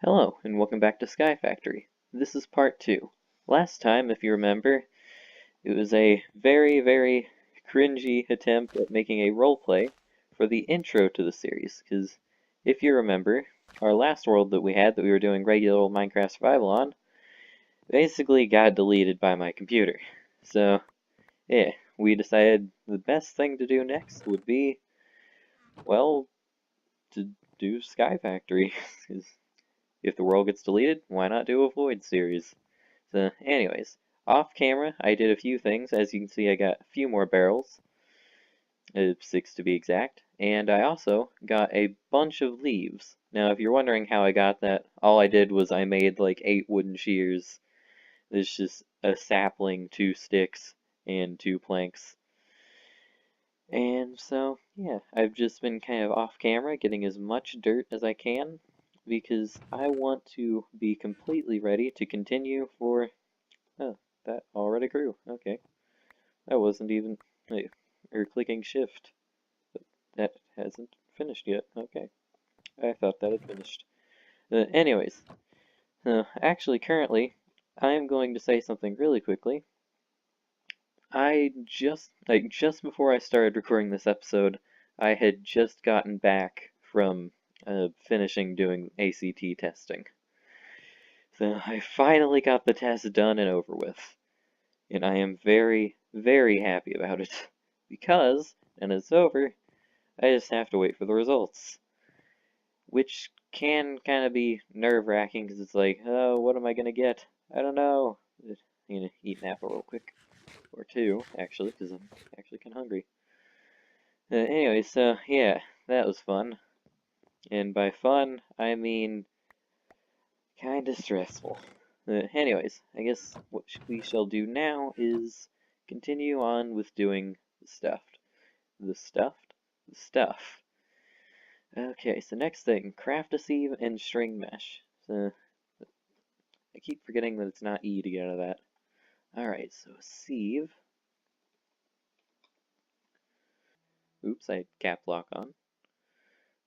Hello, and welcome back to Sky Factory. This is part 2. Last time, if you remember, it was a very cringy attempt at making a roleplay for the intro to the series, because if you remember, our last world that we had that we were doing regular old Minecraft survival on basically got deleted by my computer. So, yeah, we decided the best thing to do next would be, well, to do Sky Factory, because if the world gets deleted, why not do a Void series? So, anyways, off camera, I did a few things. As you can see, I got a few more barrels, 6 to be exact, and I also got a bunch of leaves. Now, if you're wondering how I got that, all I did was I made like 8 wooden shears. There's just a sapling, 2 sticks, and 2 planks. And so, yeah, I've just been kind of off camera getting as much dirt as I can because I want to be completely ready to continue for... Oh, that already grew. Okay. I wasn't even... or clicking shift. But that hasn't finished yet. Okay. I thought that had finished. Anyways, actually currently, I am going to say something really quickly. Just before I started recording this episode, I had just gotten back from finishing doing ACT testing. So I finally got the test done and over with. And I am very happy about it. Because, and it's over, I just have to wait for the results. Which can kind of be nerve-wracking, because it's like, oh, what am I gonna get? I don't know. I'm gonna eat an apple real quick. Or 2, actually, because I'm actually kind of hungry. Anyway, so, yeah, that was fun. And by fun, I mean kind of stressful. Anyways, I guess what we shall do now is continue on with doing the stuffed. The stuffed? The stuff. Okay, so next thing, craft a sieve and string mesh. So, I keep forgetting that it's not E to get out of that. Alright, so sieve. Oops, I had cap lock on.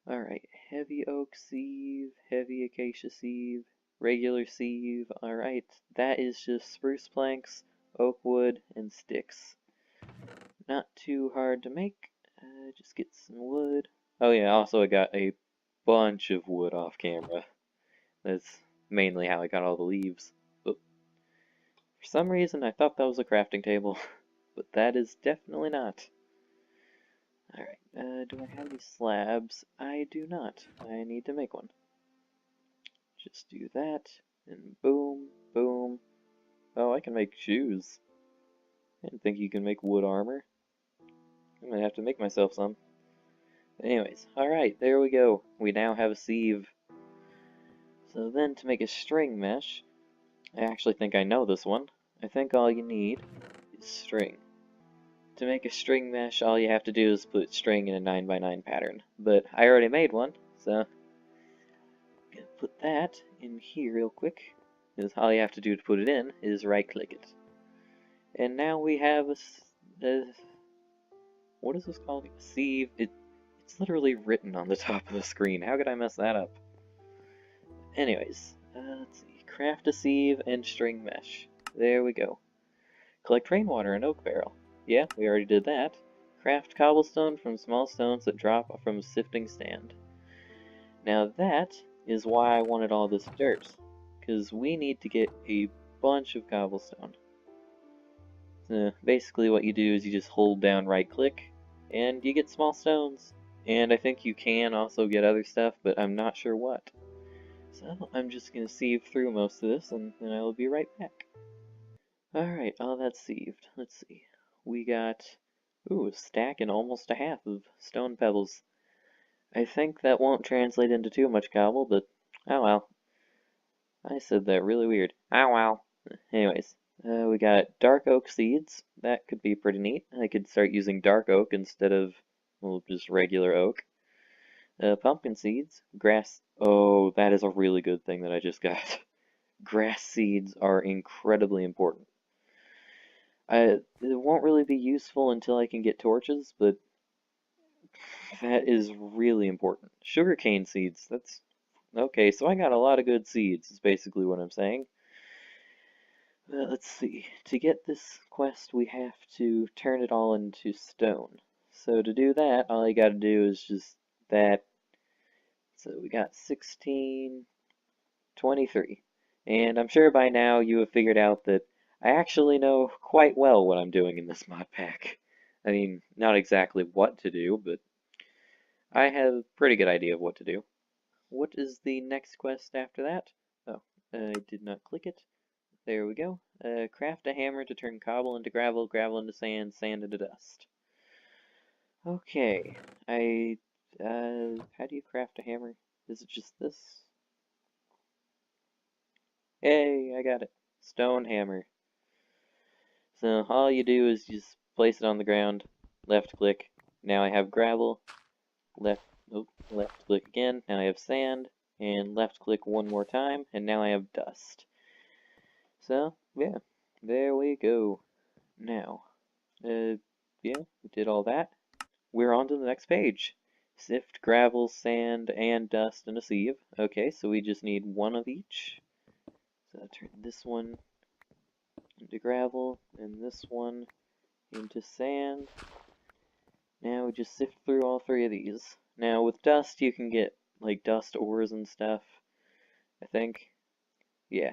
Alright, heavy oak sieve, heavy acacia sieve, regular sieve. Alright, that is just spruce planks, oak wood, and sticks. Not too hard to make. Just get some wood. Oh yeah, also I got a bunch of wood off camera. That's mainly how I got all the leaves. But for some reason I thought that was a crafting table, but that is definitely not. Alright, do I have any slabs? I do not. I need to make one. Just do that, and boom, boom. Oh, I can make shoes. I didn't think you can make wood armor. I'm gonna have to make myself some. Anyways, alright, there we go. We now have a sieve. So then to make a string mesh, I actually think I know this one. I think all you need is string. To make a string mesh, all you have to do is put string in a 9x9 pattern. But I already made one, so I'm gonna put that in here real quick. Because all you have to do to put it in is right-click it. And now we have a what is this called? A sieve. It's literally written on the top of the screen. How could I mess that up? Anyways, let's see. Craft a sieve and string mesh. There we go. Collect rainwater in oak barrel. Yeah, we already did that. Craft cobblestone from small stones that drop from a sifting stand. Now that is why I wanted all this dirt. Because we need to get a bunch of cobblestone. So basically what you do is you just hold down right click and you get small stones. And I think you can also get other stuff, but I'm not sure what. So I'm just going to sieve through most of this and then I will be right back. Alright, all that's sieved. Let's see. We got, ooh, a stack and almost a half of stone pebbles. I think that won't translate into too much cobble, but oh well. I said that really weird. Oh well. Anyways, we got dark oak seeds. That could be pretty neat. I could start using dark oak instead of, well, just regular oak. Pumpkin seeds. Grass. Oh, that is a really good thing that I just got. Grass seeds are incredibly important. It won't really be useful until I can get torches, but that is really important. Sugarcane seeds. That's Okay, so I got a lot of good seeds, is basically what I'm saying. Let's see. To get this quest, we have to turn it all into stone. So to do that, all I gotta do is just that. So we got 16, 23. And I'm sure by now you have figured out that I actually know quite well what I'm doing in this mod pack. I mean, not exactly what to do, but I have a pretty good idea of what to do. What is the next quest after that? Oh, I did not click it. There we go. Craft a hammer to turn cobble into gravel, gravel into sand, sand into dust. Okay, how do you craft a hammer? Is it just this? Hey, I got it. Stone hammer. So all you do is just place it on the ground, left click. Now I have gravel, left, oh, left click again. Now I have sand, and left click one more time, and now I have dust. So, yeah, there we go. Now, yeah, we did all that. We're on to the next page. Sift gravel, sand, and dust in a sieve. Okay, so we just need one of each. So I'll turn this one into gravel, and this one into sand. Now we just sift through all three of these. Now with dust, you can get like dust ores and stuff. I think. Yeah.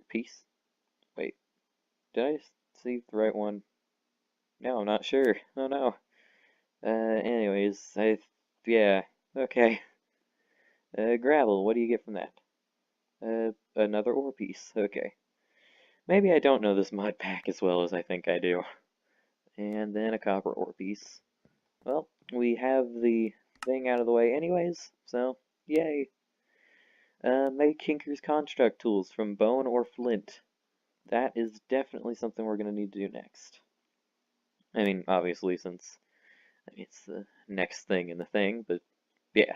Piece. Wait. Did I see the right one? No, I'm not sure. Oh no. Anyways, yeah. Okay. Gravel, what do you get from that? Another ore piece. Okay. Maybe I don't know this mod pack as well as I think I do. And then a copper ore piece. Well, we have the thing out of the way anyways, so yay. Make Kinker's construct tools from bone or flint. That is definitely something we're going to need to do next. I mean, obviously, since it's the next thing in the thing, but yeah.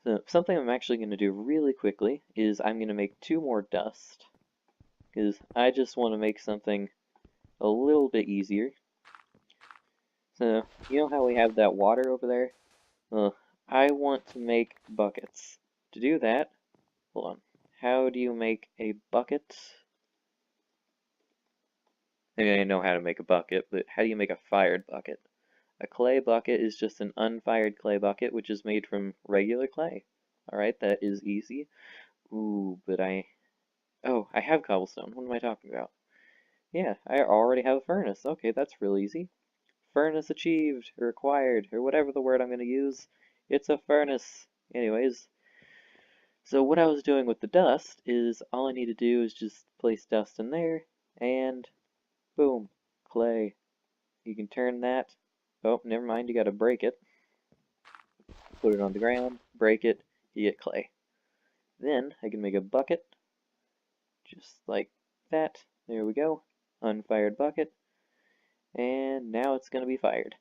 So, something I'm actually going to do really quickly is I'm going to make 2 more dust, because I just want to make something a little bit easier. So, you know how we have that water over there? Well, I want to make buckets. To do that, hold on. How do you make a bucket? I mean, I know how to make a bucket, but how do you make a fired bucket? A clay bucket is just an unfired clay bucket, which is made from regular clay. Alright, that is easy. Ooh, but oh, I have cobblestone. What am I talking about? Yeah, I already have a furnace. Okay, that's real easy. Furnace achieved, or acquired, or whatever the word I'm going to use. It's a furnace. Anyways, so what I was doing with the dust is all I need to do is just place dust in there, and boom, clay. You can turn that. Oh, never mind, you gotta break it. Put it on the ground, break it, you get clay. Then I can make a bucket, just like that. There we go. Unfired bucket. And now it's gonna be fired.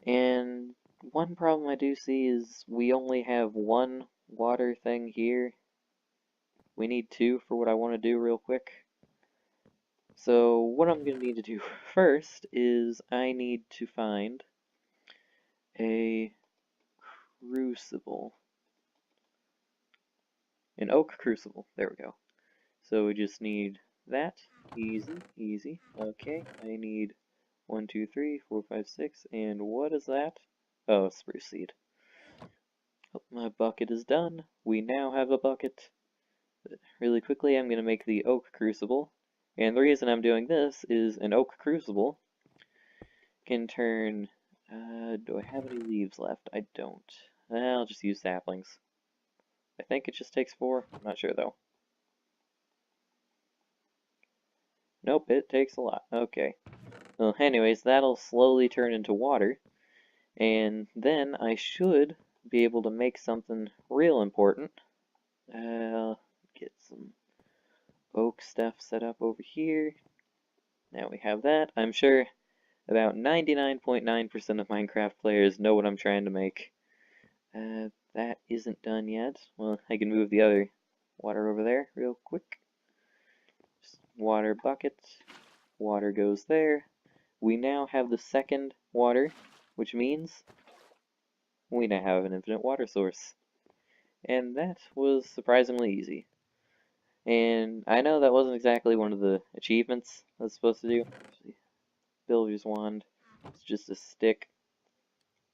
And one problem I do see is we only have one water thing here. We need 2 for what I want to do real quick. So what I'm going to need to do first is I need to find a crucible. An oak crucible. There we go. So we just need that. Easy, easy. Okay, I need 1, 2, 3, 4, 5, 6, and what is that? Oh, spruce seed. Oh, my bucket is done. We now have a bucket. Really quickly, I'm going to make the oak crucible. And the reason I'm doing this is an oak crucible can turn... do I have any leaves left? I don't. I'll just use saplings. I think it just takes 4. I'm not sure though. Nope, it takes a lot. Okay. Well, anyways, that'll slowly turn into water. And then I should be able to make something real important. Get some oak stuff set up over here. Now we have that. I'm sure about 99.9% of Minecraft players know what I'm trying to make. That isn't done yet. Well, I can move the other water over there real quick. Just water bucket. Water goes there. We now have the second water, which means we now have an infinite water source. And that was surprisingly easy. And I know that wasn't exactly one of the achievements I was supposed to do. Builder's wand. It's just a stick.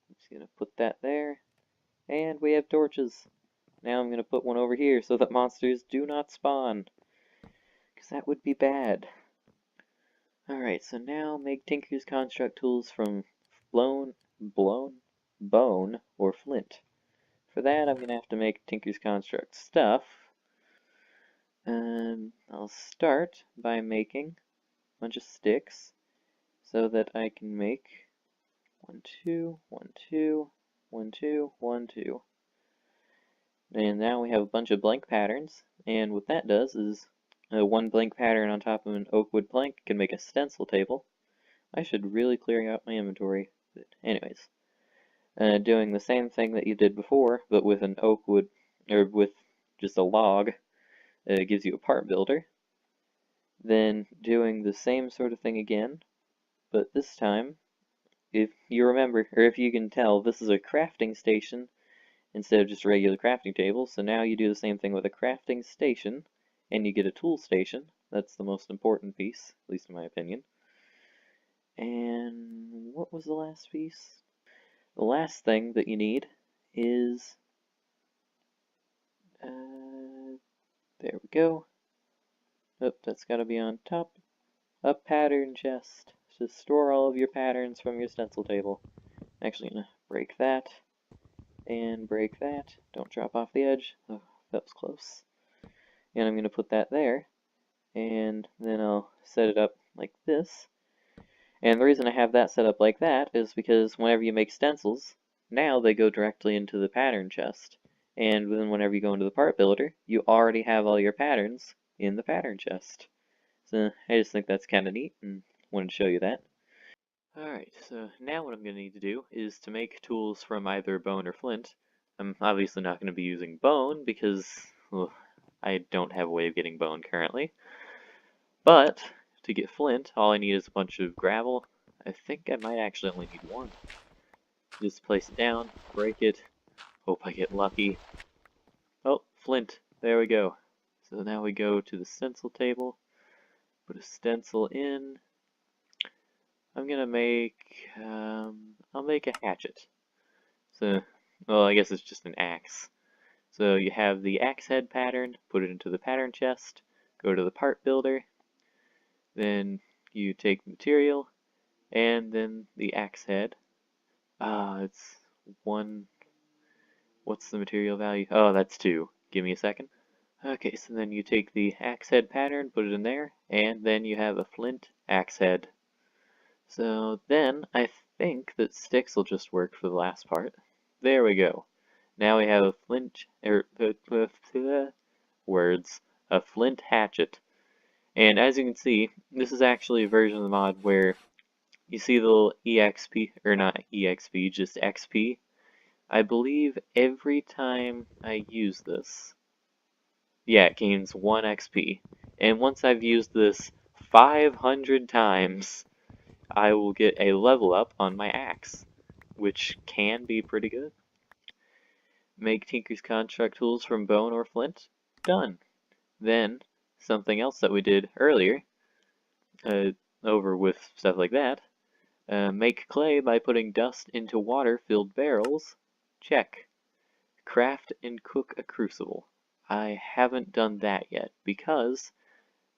I'm just gonna put that there. And we have torches. Now I'm gonna put one over here so that monsters do not spawn. Because that would be bad. Alright, so now make Tinker's construct tools from bone, or flint. For that, I'm gonna have to make Tinker's construct stuff. I'll start by making a bunch of sticks so that I can make 1, 2, 1, 2, 1, 2, 1, 2. And now we have a bunch of blank patterns, and what that does is one blank pattern on top of an oak wood plank can make a stencil table. I should really clear out my inventory, but anyways. Doing the same thing that you did before, but with an oak wood, or with just a log, gives you a part builder. Then doing the same sort of thing again, but this time, if you remember, or if you can tell, this is a crafting station instead of just a regular crafting table. So now you do the same thing with a crafting station, and you get a tool station. That's the most important piece, at least in my opinion. And what was the last piece? The last thing that you need is, there we go. Oh, that's got to be on top. A pattern chest to store all of your patterns from your stencil table. Actually, I'm gonna break that and break that. Don't drop off the edge. Oh, that was close. And I'm gonna put that there, and then I'll set it up like this. And the reason I have that set up like that is because whenever you make stencils, now they go directly into the pattern chest. And then whenever you go into the part builder, you already have all your patterns in the pattern chest. So I just think that's kind of neat and wanted to show you that. Alright, so now what I'm going to need to do is to make tools from either bone or flint. I'm obviously not going to be using bone because, well, I don't have a way of getting bone currently. But to get flint, all I need is a bunch of gravel. I think I might actually only need one. Just place it down, break it, hope I get lucky. Oh, flint, there we go. So now we go to the stencil table, put a stencil in. I'm gonna make, I'll make a hatchet. So, well, I guess it's just an axe. So you have the axe head pattern, put it into the pattern chest, go to the part builder, then you take material, and then the axe head. It's 1, what's the material value? Oh, that's 2. Give me a second. Okay, so then you take the axe head pattern, put it in there, and then you have a flint axe head. So then I think that sticks will just work for the last part. There we go. Now we have a flint, words, a flint hatchet. And as you can see, this is actually a version of the mod where you see the little EXP, or not EXP, just XP. I believe every time I use this, yeah, it gains 1 XP. And once I've used this 500 times, I will get a level up on my axe, which can be pretty good. Make Tinker's construct tools from bone or flint. Done. Then, something else that we did earlier, over with stuff like that, make clay by putting dust into water-filled barrels. Check. Craft and cook a crucible. I haven't done that yet, because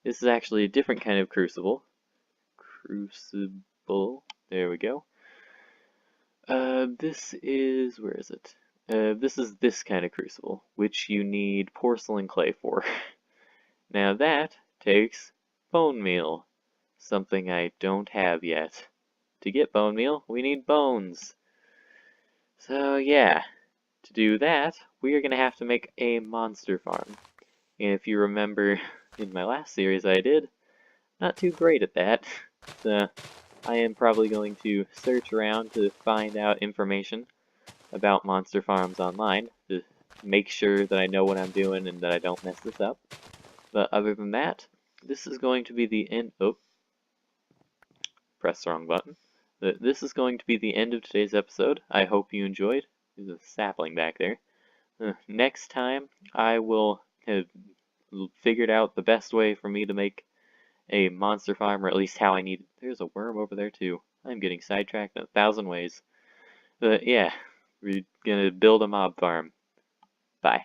this is actually a different kind of crucible. Crucible. There we go. This is, where is it? This is this kind of crucible, which you need porcelain clay for. Now that takes bone meal, something I don't have yet. To get bone meal, we need bones. So yeah, to do that, we are going to have to make a monster farm. And if you remember in my last series I did, not too great at that. So I am probably going to search around to find out information about monster farms online to make sure that I know what I'm doing and that I don't mess this up. But other than that, this is going to be the end. Oh, press the wrong button. This is going to be the end of today's episode. I hope you enjoyed. There's a sapling back there. Next time, I will have figured out the best way for me to make a monster farm, or at least how I need. There's a worm over there too. I'm getting sidetracked in 1,000 ways. But yeah, we're gonna build a mob farm. Bye.